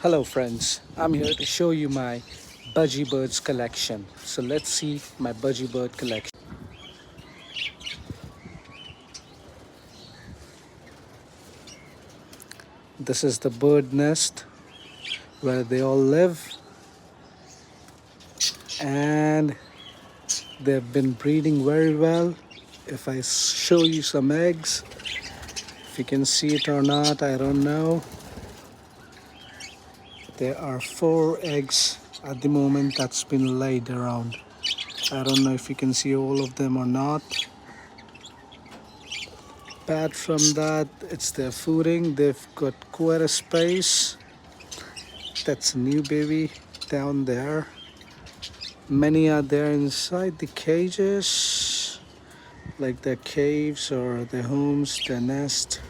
Hello friends, I'm here to show you my Budgie birds collection. So let's see my Budgie bird collection. This is the bird nest where they all live, and they've been breeding very well. If I show you some eggs, if you can see it or not, I don't know. There are 4 eggs at the moment that's been laid around. I don't know if you can see all of them or not. Apart from that, it's their fooding. They've got quite a space. That's a new baby down there. Many are there inside the cages, like their caves or their homes, their nest.